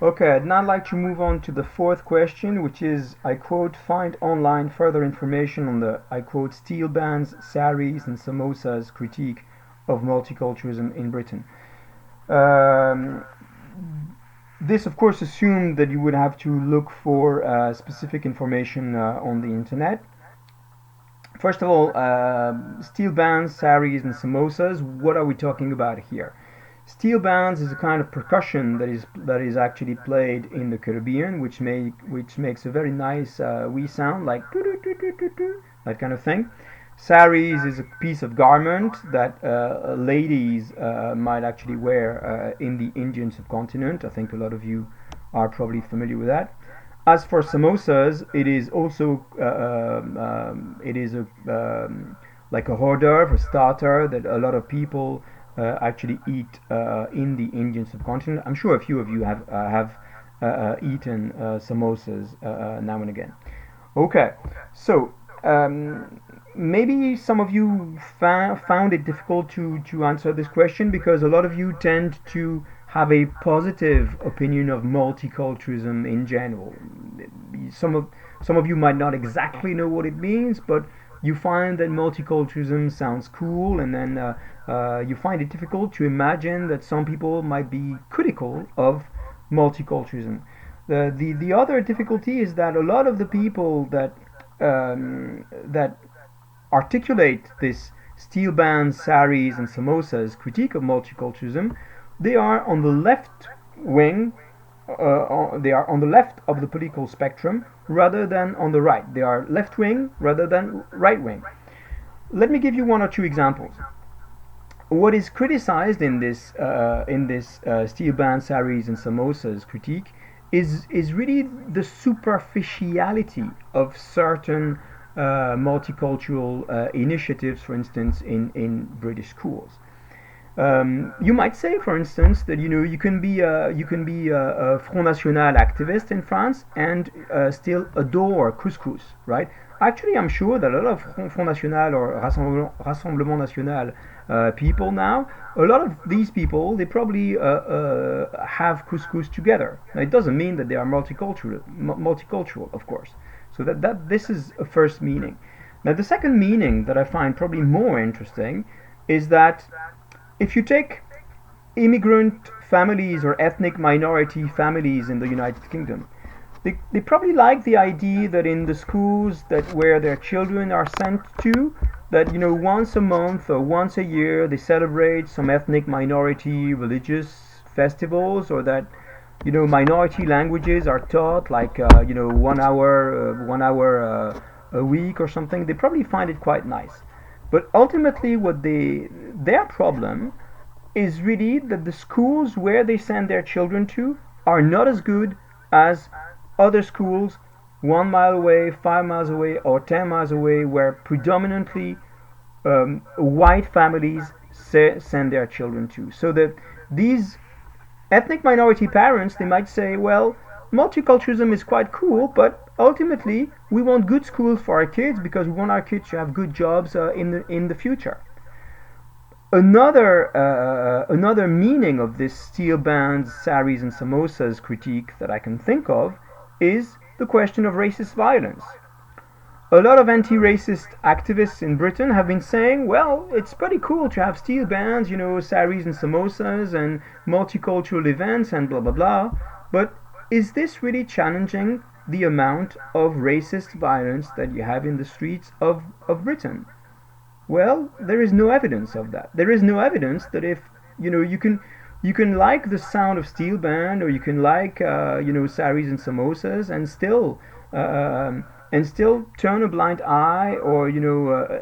Okay, I'd now like to move on to the fourth question, which is, I quote, find online further information on the, I quote, steel bands, Saris, and Samosas critique of multiculturalism in Britain. Um, this, of course, assumed that you would have to look for specific information on the internet. First of all, steel bands, saris, and samosas. What are we talking about here? Steel bands is a kind of percussion that is actually played in the Caribbean, which makes a very nice wee sound, like that kind of thing. Saris is a piece of garment that ladies might actually wear in the Indian subcontinent. I think a lot of you are probably familiar with that. As for samosas, it is also it is a like a hors d'oeuvre, a starter that a lot of people actually eat in the Indian subcontinent. I'm sure a few of you have eaten samosas now and again. Okay, so maybe some of you found it difficult to answer this question because a lot of you tend to have a positive opinion of multiculturalism in general. Some of some of you might not exactly know what it means, but you find that multiculturalism sounds cool, and then you find it difficult to imagine that some people might be critical of multiculturalism. The other difficulty is that a lot of the people that articulate this steel bands, saris, and samosas critique of multiculturalism, they are on the left wing. They are on the left of the political spectrum rather than on the right. They are left wing rather than right wing. Let me give you one or two examples. What is criticized in this steel band, saris, and samosas critique is really the superficiality of certain multicultural initiatives, for instance, in British schools. You might say, for instance, that you can be a Front National activist in France and still adore couscous, right? Actually, I'm sure that a lot of Front National or Rassemblement National people now, a lot of these people, they probably have couscous together. Now, it doesn't mean that they are multicultural, of course. So that this is a first meaning. Now, the second meaning that I find probably more interesting is that if you take immigrant families or ethnic minority families in the United Kingdom, they probably like the idea that in the schools that where their children are sent to, that once a month or once a year they celebrate some ethnic minority religious festivals, or that minority languages are taught, like 1 hour a week or something. They probably find it quite nice. But ultimately, their problem is really that the schools where they send their children to are not as good as other schools 1 mile away, 5 miles away, or 10 miles away, where predominantly white families send their children to. So that these ethnic minority parents, they might say, well, multiculturalism is quite cool, but ultimately we want good schools for our kids because we want our kids to have good jobs in the future. Another meaning of this steel bands, saris, and samosas critique that I can think of is the question of racist violence. A lot of anti-racist activists in Britain have been saying, well, it's pretty cool to have steel bands, saris and samosas and multicultural events and blah blah blah, but is this really challenging the amount of racist violence that you have in the streets of Britain? Well, there is no evidence of that. There is no evidence that if you can like the sound of steel band, or you can like saris and samosas, and still turn a blind eye, or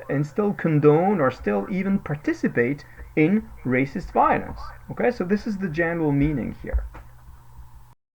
and still condone, or still even participate in racist violence. Okay, so this is the general meaning here.